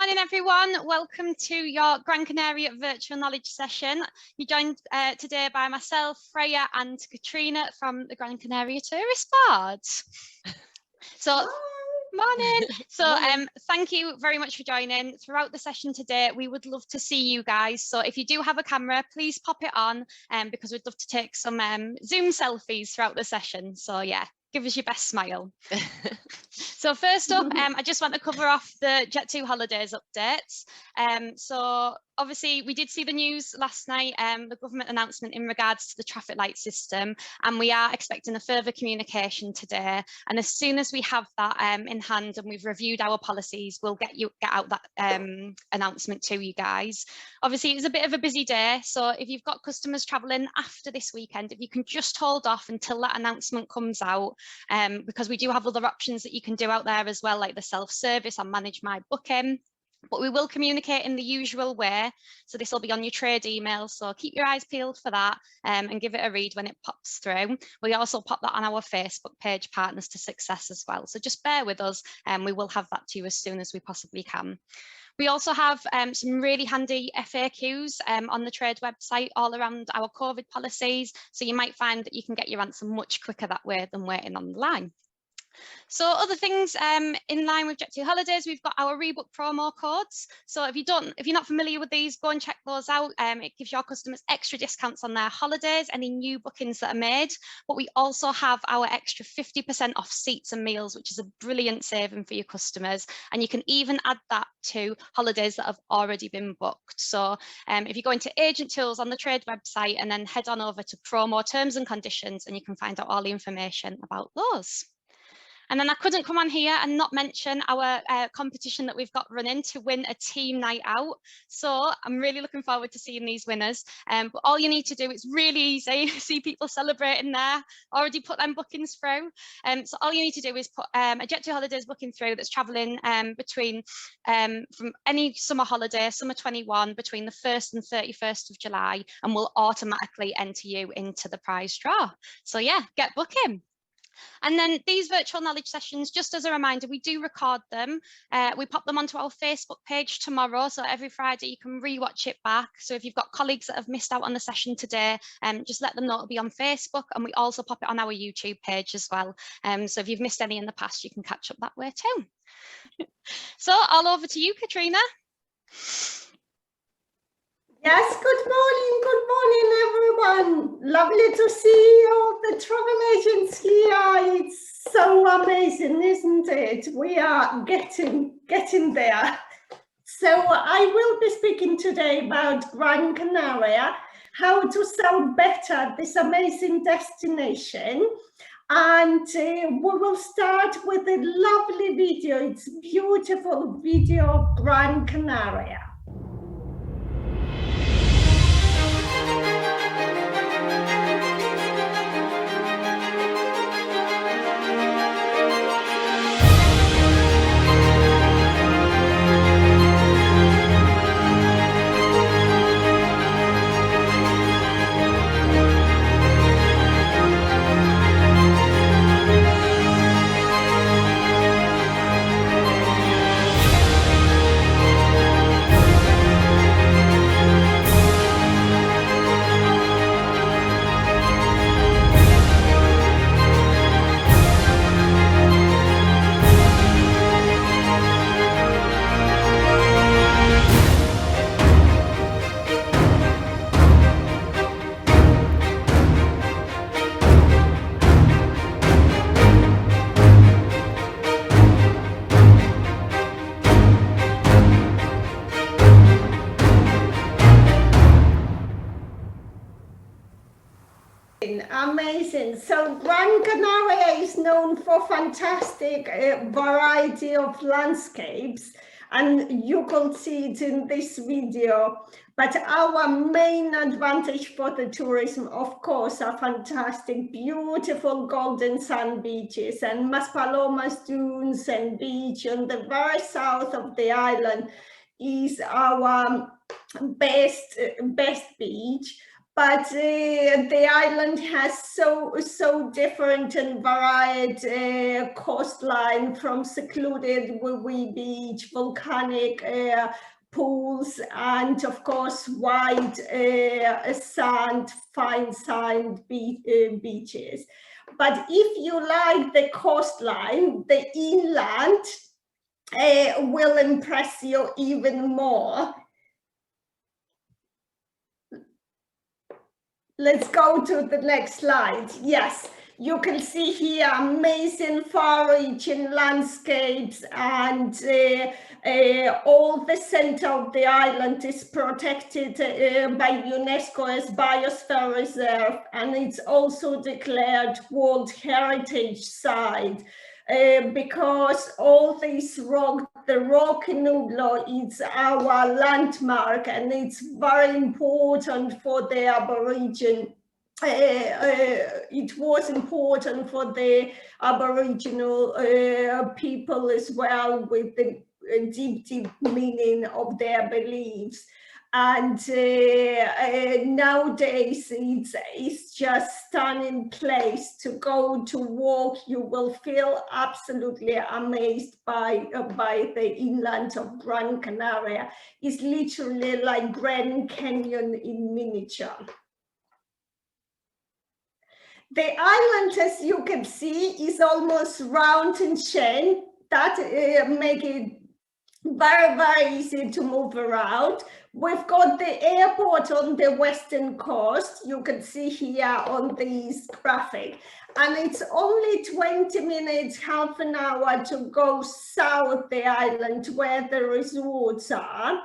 Morning everyone, welcome to your Gran Canaria virtual knowledge session. You're joined today by myself, Freya and Katerina from the Gran Canaria Tourist Board. So, morning. So thank you very much for joining. Throughout the session today, we would love to see you guys. So if you do have a camera, please pop it on because we'd love to take some Zoom selfies throughout the session. So yeah, give us your best smile. So first up, I just want to cover off the Jet2holidays updates. So obviously we did see the news last night, the government announcement in regards to the traffic light system, and we are expecting a further communication today. And as soon as we have that in hand and we've reviewed our policies, we'll get out that announcement to you guys. Obviously it's a bit of a busy day, so if you've got customers travelling after this weekend, if you can just hold off until that announcement comes out, because we do have other options that you can do out there as well, like the self-service and manage my booking. But we will communicate in the usual way. So this will be on your trade email. So keep your eyes peeled for that and give it a read when it pops through. We also pop that on our Facebook page, Partners to Success, as well. So just bear with us and we will have that to you as soon as we possibly can. We also have some really handy FAQs on the trade website all around our COVID policies. So you might find that you can get your answer much quicker that way than waiting on the line. So other things in line with Jet2holidays, we've got our rebook promo codes. So if you're not familiar with these, go and check those out. It gives your customers extra discounts on their holidays, any new bookings that are made. But we also have our extra 50% off seats and meals, which is a brilliant saving for your customers. And you can even add that to holidays that have already been booked. So if you go into agent tools on the trade website and then head on over to promo terms and conditions, and you can find out all the information about those. And then I couldn't come on here and not mention our competition that we've got running to win a team night out. So I'm really looking forward to seeing these winners. But all you need to do, it's really easy. See people celebrating there, already put them bookings through. So all you need to do is put a Jet2holidays booking through that's traveling between from any summer holiday, summer 21, between the 1st and 31st of July, and we'll automatically enter you into the prize draw. So yeah, get booking. And then these virtual knowledge sessions, just as a reminder, we do record them. We pop them onto our Facebook page tomorrow. So every Friday you can rewatch it back. So if you've got colleagues that have missed out on the session today, just let them know it'll be on Facebook. And we also pop it on our YouTube page as well. So if you've missed any in the past, you can catch up that way too. So all over to you, Katerina. Yes, good morning, everyone. Lovely to see all the travel agents here. It's so amazing, isn't it? We are getting there. So I will be speaking today about Gran Canaria, how to sell better this amazing destination. And we will start with a lovely video. It's a beautiful video of Gran Canaria. Amazing. So Gran Canaria is known for fantastic variety of landscapes, and you can see it in this video. But our main advantage for the tourism, of course, are fantastic, beautiful golden sand beaches and Maspalomas dunes and beach on the very south of the island is our best beach. but the island has so different and varied coastline, from secluded wee beach, volcanic pools, and of course white sand, fine sand beaches. But if you like the coastline, the inland will impress you even more. Let's go to the next slide. Yes, you can see here amazing far-reaching landscapes, and all the center of the island is protected by UNESCO as Biosphere Reserve, and it's also declared World Heritage Site. Because all this rock, the rock nublo, is our landmark, and it's very important for the Aborigine. It was important for the Aboriginal people as well, with the deep meaning of their beliefs. And nowadays it's just stunning place to go to walk. You will feel absolutely amazed by the inland of Gran Canaria. It's literally like Grand Canyon in miniature. The island, as you can see, is almost round and shaped. That make it very easy to move around. We've got the airport on the western coast, you can see here on this graphic, and it's only 20 minutes, half an hour to go south the island where the resorts are.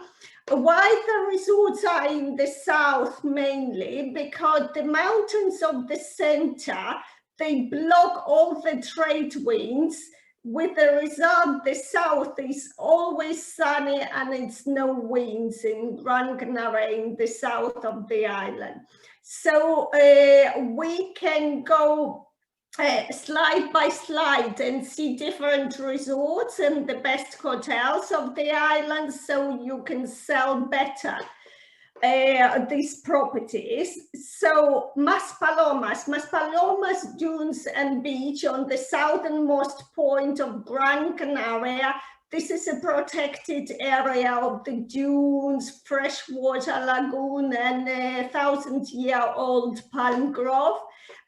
Why the resorts are in the south mainly? Because the mountains of the center, they block all the trade winds. With the result, the south is always sunny and it's no winds in Gran Canaria, in the south of the island. So we can go slide by slide and see different resorts and the best hotels of the island, so you can sell better these properties. So Maspalomas dunes and beach on the southernmost point of Gran Canaria. This is a protected area of the dunes, freshwater lagoon, and 1,000-year-old palm grove.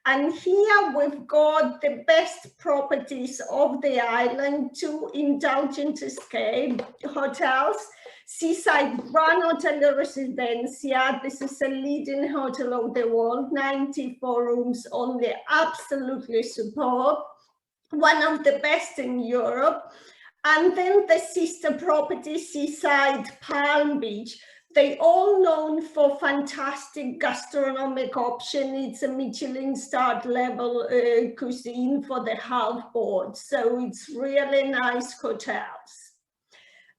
And here we've got the best properties of the island, 2 indulgent escape hotels. Seaside Gran Hotel Residencia, this is a leading hotel of the world, 94 rooms only, absolutely superb, one of the best in Europe. And then the sister property, Seaside Palm Beach, they all known for fantastic gastronomic option. It's a Michelin star level cuisine for the half board, so it's really nice hotels.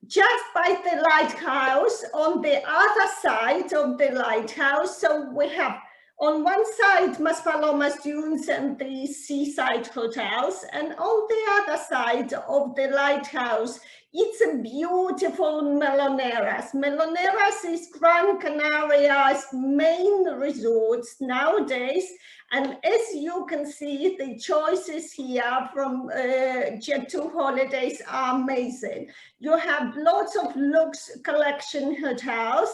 Just by the lighthouse, on the other side of the lighthouse, so we have on one side Maspalomas dunes and the seaside hotels, and on the other side of the lighthouse, it's a beautiful Meloneras. Meloneras is Gran Canaria's main resorts nowadays, and as you can see, the choices here from Jet2holidays are amazing. You have lots of luxe collection hotels,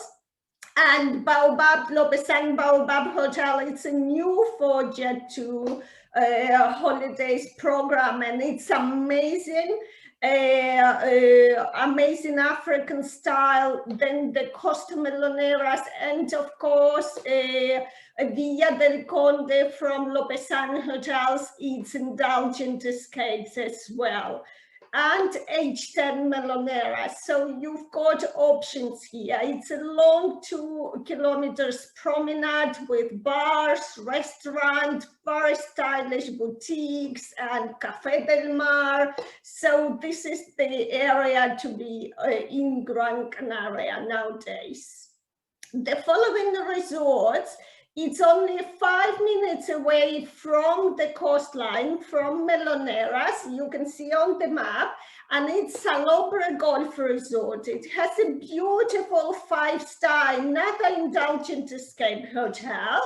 and Lopesan Baobab Hotel, it's a new for Jet2holidays program, and it's amazing. Amazing African style, then the Costa Meloneras, and of course Villa del Conde from Lopesan Hotels, it's indulgent escapes as well, and H10 Meloneras. So you've got options here. It's a long 2 kilometers promenade with bars, restaurant, very stylish boutiques, and Café del Mar. So this is the area to be in Gran Canaria nowadays. The following resorts, it's only 5 minutes away from the coastline, from Meloneras, you can see on the map, and it's Salobre Golf Resort. It has a beautiful 5-star, another indulgent escape hotel,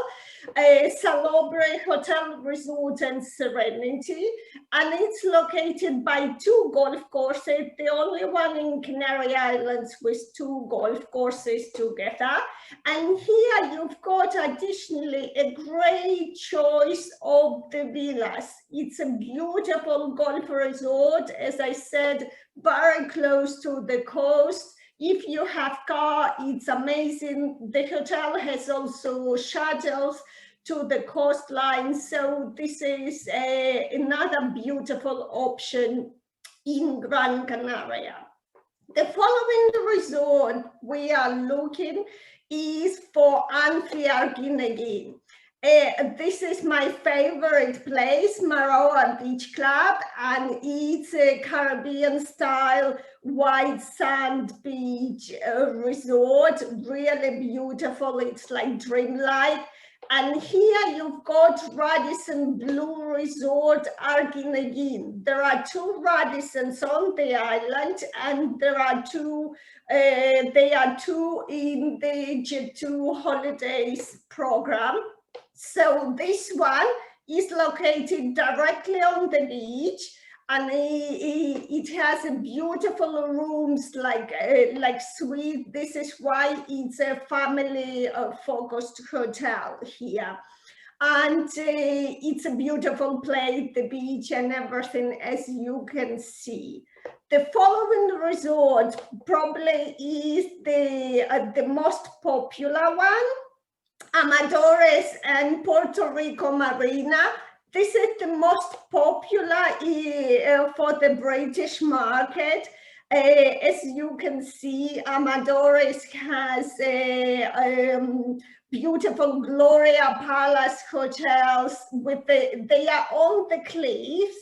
Salobre Hotel Resort and Serenity, and it's located by 2 golf courses, the only one in Canary Islands with 2 golf courses together. And here you've got additionally a great choice of the villas. It's a beautiful golf resort, as I said, very close to the coast. If you have car, it's amazing. The hotel has also shuttles to the coastline. So this is another beautiful option in Gran Canaria. The following resort we are looking is for Anfi Arguineguin. This is my favorite place, Maroa Beach Club, and it's a Caribbean-style white sand beach resort, really beautiful. It's like dreamlike. And here you've got Radisson Blue Resort Arguineguin. There are 2 Radissons on the island, and there are 2. They are 2 in the Jet2holidays program. So this one is located directly on the beach, and it has a beautiful rooms like suite. This is why it's a family focused hotel here. And it's a beautiful place, the beach and everything, as you can see. The following resort probably is the most popular one, Amadores and Puerto Rico Marina. This is the most popular for the British market. As you can see, Amadores has beautiful Gloria Palace hotels with they are on the cliffs,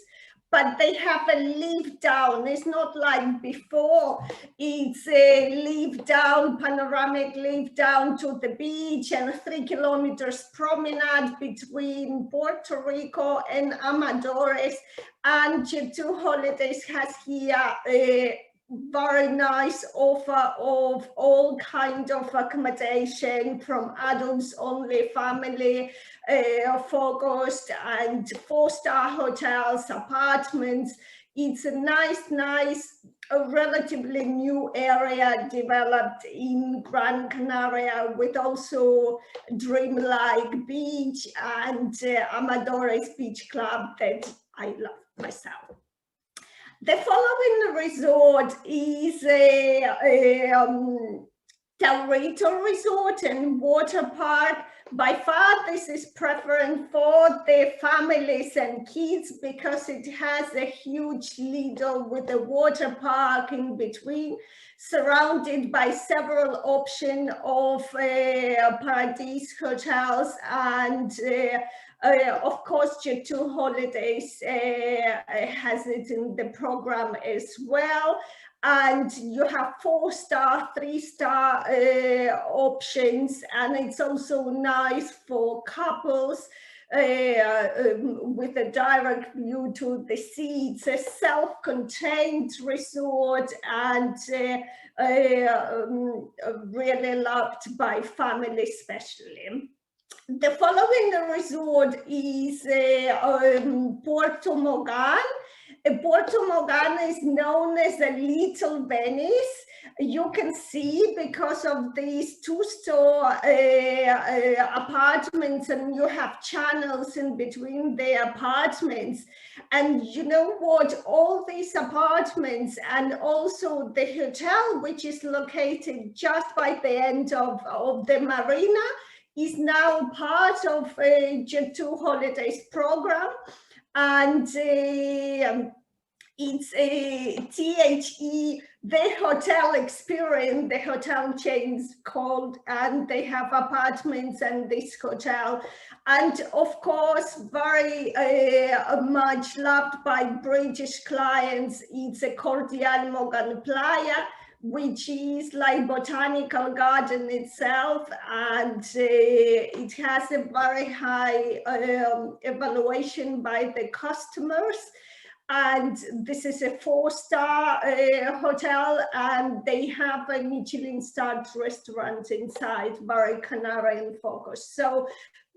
but they have a lift down. It's not like before. It's a lift down, panoramic lift down to the beach, and 3 kilometers promenade between Puerto Rico and Amadores. And Jet2holidays has here a very nice offer of all kind of accommodation, from adults only, family focused, and 4-star hotels, apartments. It's a nice, relatively new area developed in Gran Canaria, with also dreamlike beach and Amadores Beach Club that I love myself. The following resort is Taurito Resort and Waterpark. By far, this is preferred for the families and kids because it has a huge Lido with a water park in between, surrounded by several options of Paradise hotels, and of course, Jet2holidays has it in the program as well. And you have 4-star, 3-star options, and it's also nice for couples with a direct view to the sea. It's a self-contained resort and really loved by families especially. The following resort is Puerto Mogán. Puerto Mogán is known as a Little Venice. You can see because of these 2-store apartments, and you have channels in between the apartments. And you know what? All these apartments and also the hotel, which is located just by the end of the Marina, is now part of a Jet2holidays program. And it's a THE, the hotel experience, the hotel chains called, and they have apartments and this hotel. And of course, very much loved by British clients, it's a Cordial Mogán Playa, which is like botanical garden itself, and it has a very high evaluation by the customers. and this is a 4-star hotel, and they have a Michelin-starred restaurant inside, very Canarian focus. So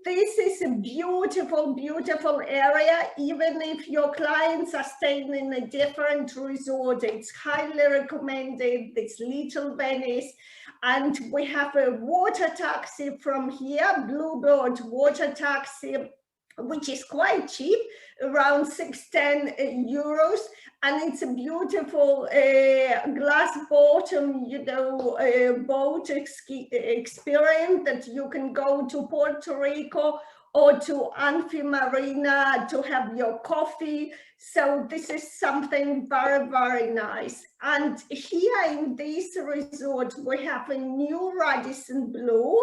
this is a beautiful, beautiful area. Even if your clients are staying in a different resort, it's highly recommended, this Little Venice. And we have a water taxi from here, Bluebird water taxi, which is quite cheap, around 6-10 euros. And it's a beautiful glass bottom, boat experience that you can go to Puerto Rico or to Anfi Marina to have your coffee. So this is something very, very nice. And here in this resort, we have a new Radisson Blu.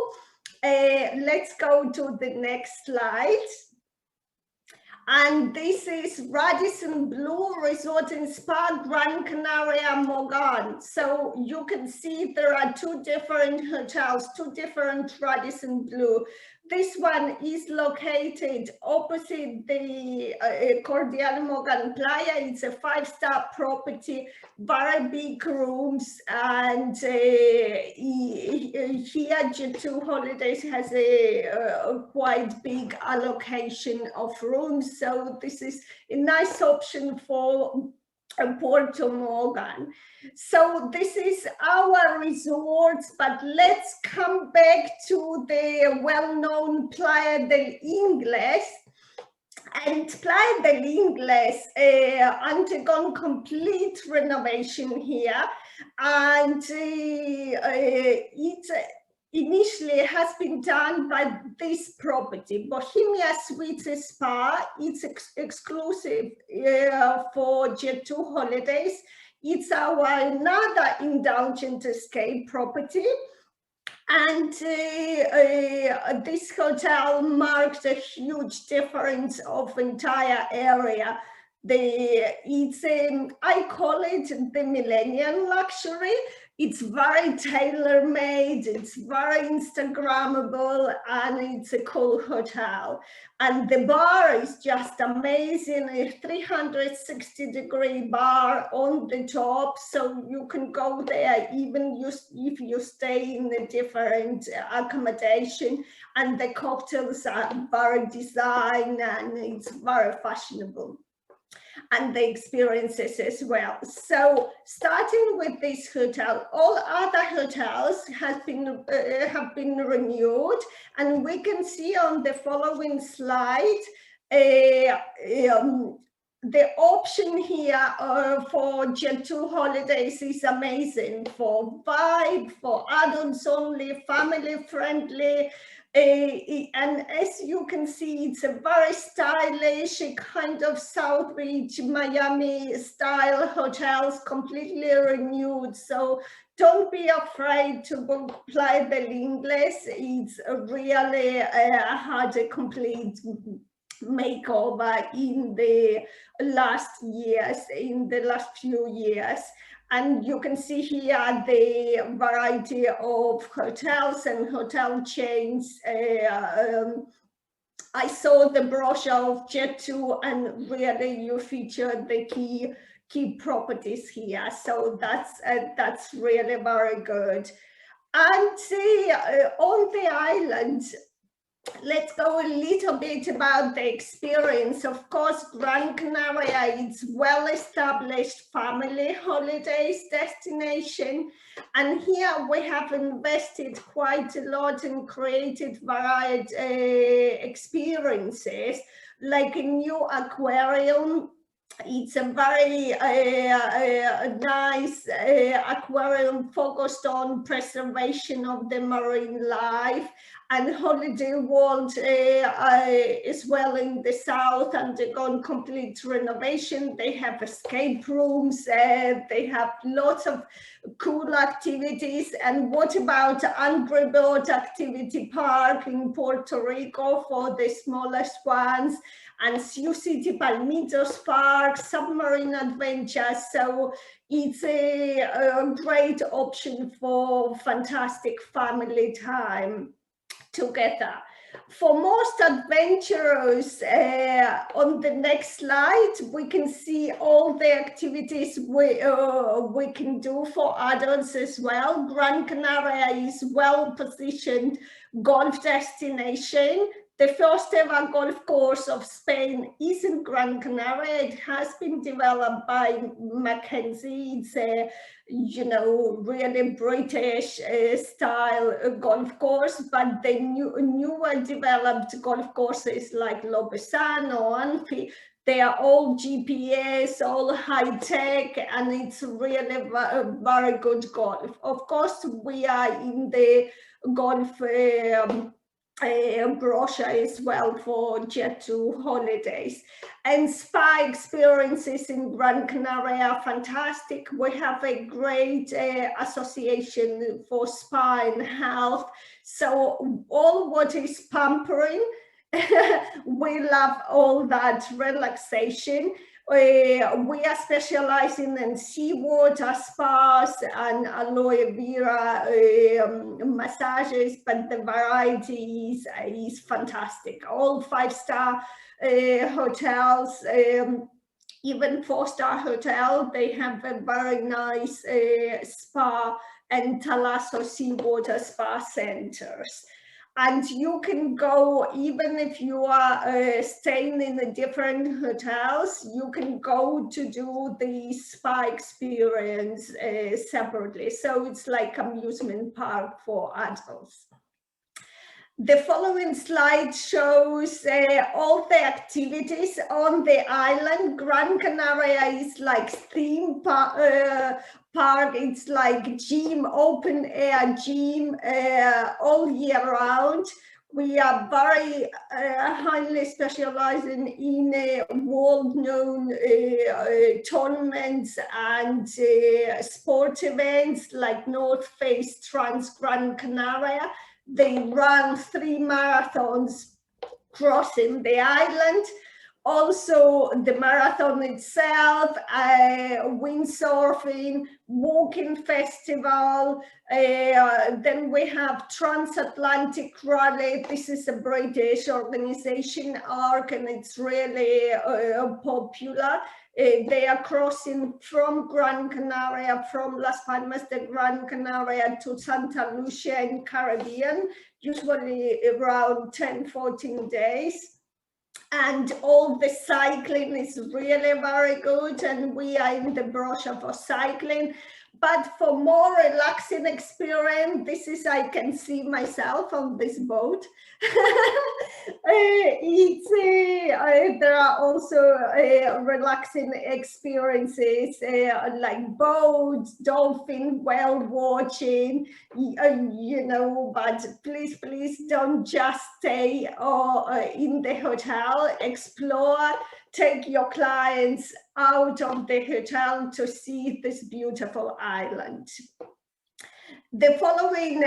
Let's go to the next slide. And this is Radisson Blu Resort and Spa, Gran Canaria Mogán. So you can see there are 2 different hotels, 2 different Radisson Blu. This one is located opposite the Cordial Mogán Playa. It's a 5-star property, very big rooms, and here Jet2holidays has a quite big allocation of rooms. So this is a nice option for Puerto Mogán. So this is our resorts, but let's come back to the well-known Playa del Inglés. And Playa del Inglés undergone complete renovation here, and it initially has been done by this property, Bohemia Suites Spa. It's exclusive for Jet2holidays. It's our another indulgent escape property. And this hotel marks a huge difference of entire area. I call it the millennial luxury. It's very tailor-made, it's very Instagrammable, and it's a cool hotel. And the bar is just amazing, a 360-degree bar on the top, so you can go there even if you stay in a different accommodation, and the cocktails are very designed and it's very fashionable. And the experiences as well. So starting with this hotel, all other hotels have been renewed, and we can see on the following slide the option here for Jet2holidays is amazing, for vibe, for adults only, family friendly. And as you can see, it's a very stylish kind of South Beach, Miami style hotels, completely renewed. So don't be afraid to book Playa del Inglés. It's really had a complete makeover in the last years, in the last few years. And you can see here the variety of hotels and hotel chains. I saw the brochure of Jet2, and really you feature the key properties here. So that's really very good. And on the island, let's go a little bit about the experience. Of course, Gran Canaria is well-established family holidays destination. And here we have invested quite a lot and created varied experiences, like a new aquarium. It's a very nice aquarium focused on preservation of the marine life, and Holiday World as well in the south undergone complete renovation. They have escape rooms, they have lots of cool activities. And what about Angry Bird Activity Park in Puerto Rico for the smallest ones, and Sioux City Palmitos Park, submarine adventures. So it's a great option for fantastic family time together. For most adventurers, on the next slide, we can see all the activities we can do for adults as well. Gran Canaria is well-positioned golf destination. The first ever golf course of Spain is in Gran Canaria. It has been developed by Mackenzie. It's a, you know, really British style golf course, but the newer developed golf courses like Lobesan or Anfi, they are all GPS, all high tech, and it's really very good golf. Of course, we are in the golf brochure as well for Jet2holidays. And spa experiences in Gran Canaria are fantastic. We have a great association for spa and health. So all what is pampering, we love all that relaxation. We are specializing in seawater spas and aloe vera massages, but the variety is fantastic. All 5-star hotels, even 4-star hotel, they have a very nice spa and Talasso seawater spa centers. And you can go, even if you are staying in the different hotels, you can go to do the spa experience separately. So it's like amusement park for adults. The following slide shows all the activities on the island. Gran Canaria is like theme park. It's like gym, open air gym all year round. We are very highly specializing in world-known tournaments and sport events like North Face Trans Gran Canaria. They run 3 marathons crossing the island. Also the marathon itself, windsurfing, walking festival. Then we have transatlantic rally. This is a British organization, ARC, and it's really popular. They are crossing from Gran Canaria, from Las Palmas de Gran Canaria to Santa Lucia in Caribbean, usually around 10-14 days. And all the cycling is really very good, and we are in the brochure for cycling. But for more relaxing experience, this is, I can see myself on this boat. There are also relaxing experiences like boats, dolphin, whale watching, you know, but please don't just stay in the hotel, explore. Take your clients out of the hotel to see this beautiful island. The following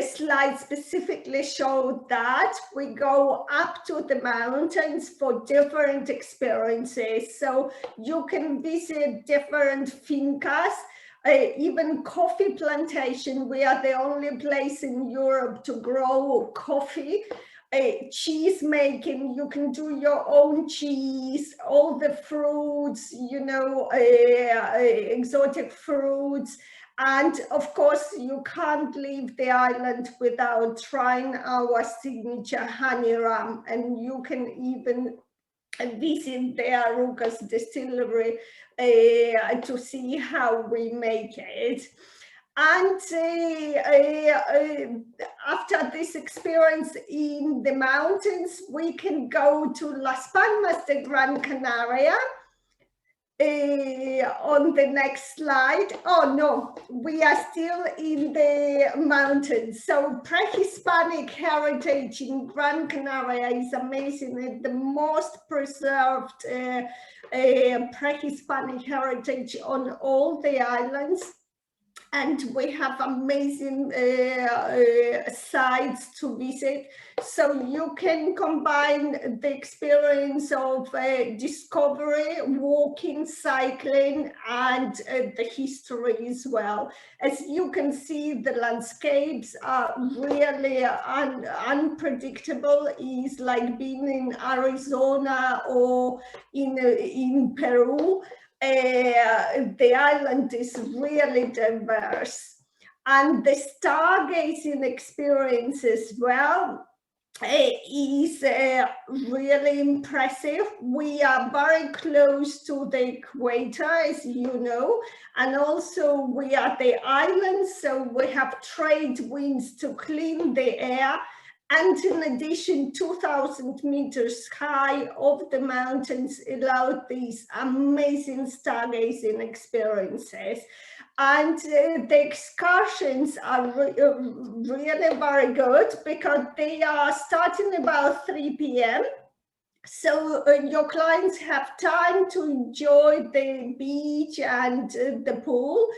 slide specifically showed that we go up to the mountains for different experiences. So you can visit different fincas, even coffee plantation. We are the only place in Europe to grow coffee. Cheese making, you can do your own cheese, all the fruits, you know, exotic fruits. And of course, you can't leave the island without trying our signature honey rum. And you can even visit the Arucas distillery to see how we make it. And after this experience in the mountains, we can go to Las Palmas de Gran Canaria. On the next slide. Oh no, we are still in the mountains. So pre-Hispanic heritage in Gran Canaria is amazing. It's the most preserved pre-Hispanic heritage on all the islands. and we have amazing sites to visit. So you can combine the experience of discovery, walking, cycling, and the history as well. As you can see, the landscapes are really unpredictable. It's like being in Arizona or in Peru. The island is really diverse, and the stargazing experience as well is really impressive. We are very close to the equator, as you know, and also we are the islands, so we have trade winds to clean the air. And in addition, 2,000 meters high of the mountains allow these amazing stargazing experiences. And the excursions are really very good because they are starting about 3 p.m. So your clients have time to enjoy the beach and the pool.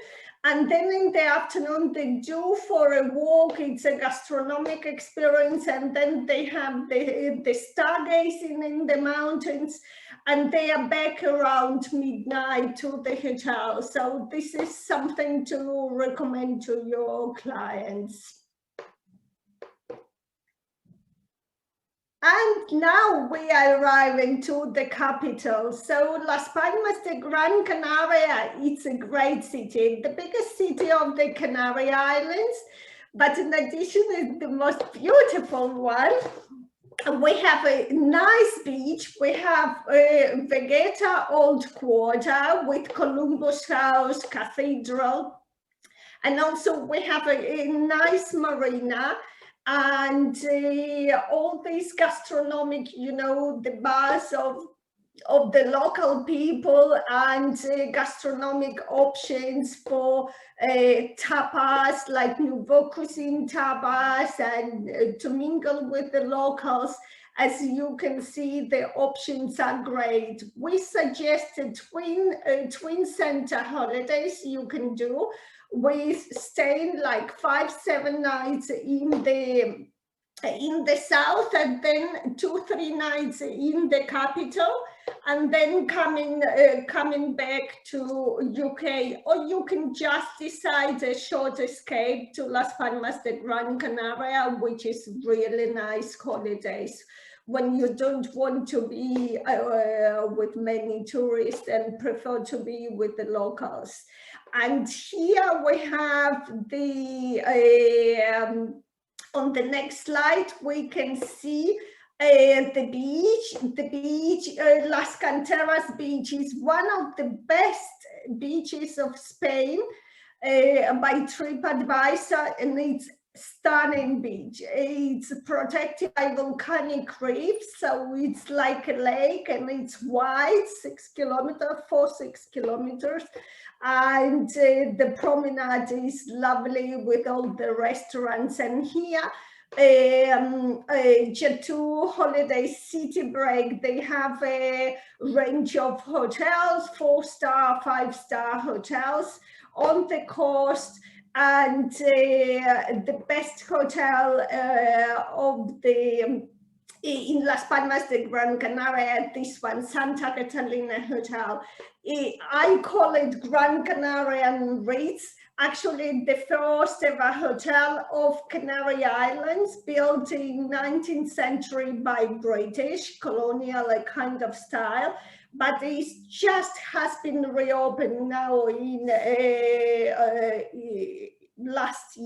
And then in the afternoon, they do for a walk. It's a gastronomic experience. And then they have the stargazing in the mountains. And they are back around midnight to the hotel. So this is something to recommend to your clients. And now we are arriving to the capital. So Las Palmas de Gran Canaria, it's a great city, the biggest city of the Canary Islands, but in addition, it's the most beautiful one. We have a nice beach. We have Vegeta Old Quarter with Columbus House, Cathedral, and also we have a nice marina. And all these gastronomic, you know, the bars of the local people, and gastronomic options for tapas, like Nouveau Cuisine tapas, and to mingle with the locals. As you can see, the options are great. We suggested twin center holidays you can do, with staying like 5-7 nights in the south, and then 2-3 nights in the capital, and then coming back to UK. Or you can just decide a short escape to Las Palmas de Gran Canaria, which is really nice holidays when you don't want to be with many tourists and prefer to be with the locals. And here we have on the next slide, we can see the beach. The beach, Las Canteras beach, is one of the best beaches of Spain by TripAdvisor, and it's stunning beach. It's protected by volcanic reefs, so it's like a lake, and it's wide, 6 kilometers, 6 kilometers. And the promenade is lovely with all the restaurants. And here, Jet2holiday City Break, they have a range of hotels, 4-star, 5-star hotels on the coast. And the best hotel in Las Palmas de Gran Canaria, this one, Santa Catalina Hotel. I call it Gran Canarian Ritz. Actually, the first ever hotel of Canary Islands, built in 19th century by British, colonial kind of style. But it just has been reopened now in last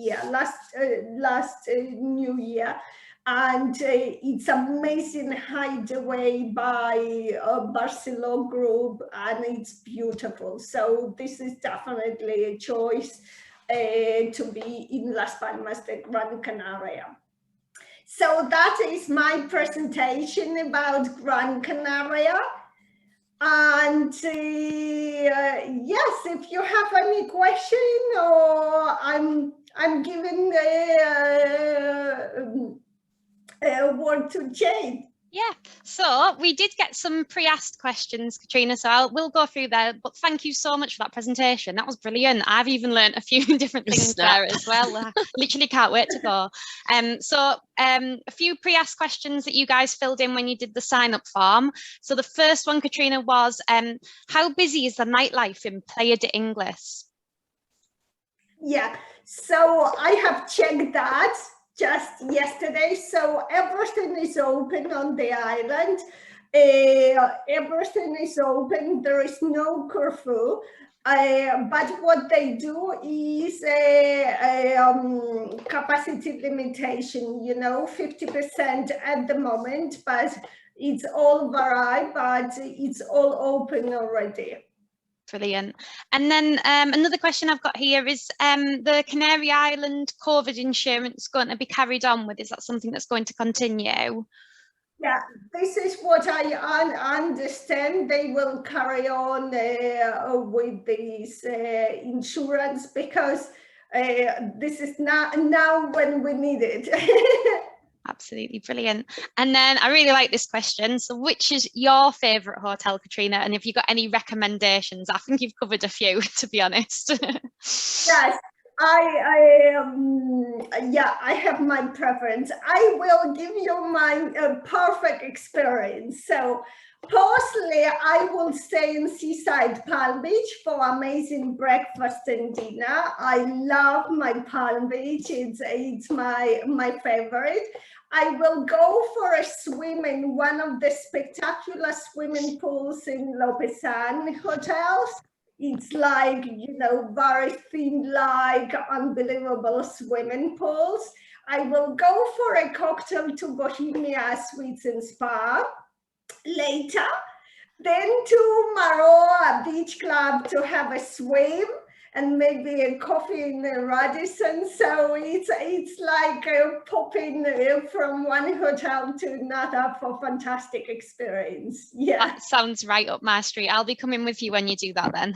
New Year. And it's amazing hideaway by Barcelona Group, and it's beautiful. So this is definitely a choice to be in Las Palmas de Gran Canaria. So that is my presentation about Gran Canaria. And yes, if you have any question, or I'm giving a word to Jade. Yeah, so we did get some pre-asked questions, Katerina, so we'll go through there, but thank you so much for that presentation. That was brilliant. I've even learned a few different things there as well. I literally can't wait to go. A few pre-asked questions that you guys filled in when you did the sign-up form. So the first one, Katerina, was how busy is the nightlife in Playa del Inglés? Yeah, so I have checked that just yesterday. So everything is open on the island. Everything is open. There is no curfew. But what they do is capacity limitation, 50% at the moment, but it's all varied, but it's all open already. Brilliant. And then another question I've got here is the Canary Island COVID insurance going to be carried on with? Is that something that's going to continue? Yeah, this is what I understand. They will carry on with this insurance because this is now when we need it. Absolutely brilliant. And then I really like this question. So which is your favourite hotel, Katerina? And if you've got any recommendations, I think you've covered a few, to be honest. Yes, I have my preference. I will give you my perfect experience. So personally, I will stay in Seaside Palm Beach for amazing breakfast and dinner. I love my Palm Beach. It's my favorite. I will go for a swim in one of the spectacular swimming pools in Lopesan hotels. It's like, very thin, like unbelievable swimming pools. I will go for a cocktail to Bohemia Sweets and Spa later. Then to Maroa Beach Club to have a swim and maybe a coffee in Radisson. So it's like popping from one hotel to another for fantastic experience. Yeah. That sounds right up my street. I'll be coming with you when you do that then.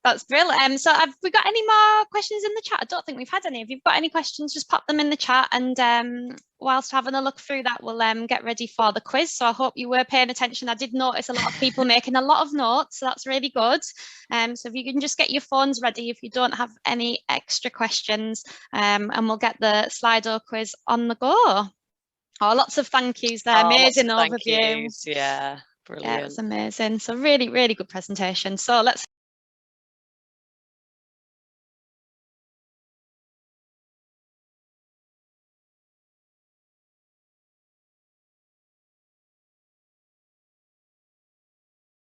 That's brilliant. So have we got any more questions in the chat? I don't think we've had any. If you've got any questions, just pop them in the chat, and whilst having a look through that, we'll get ready for the quiz. So I hope you were paying attention. I did notice a lot of people making a lot of notes, so that's really good. So if you can just get your phones ready if you don't have any extra questions, and we'll get the Slido quiz on the go. Oh, lots of thank yous there. Amazing overview. Yeah, brilliant. Yeah, it's amazing. So really, really good presentation. So let's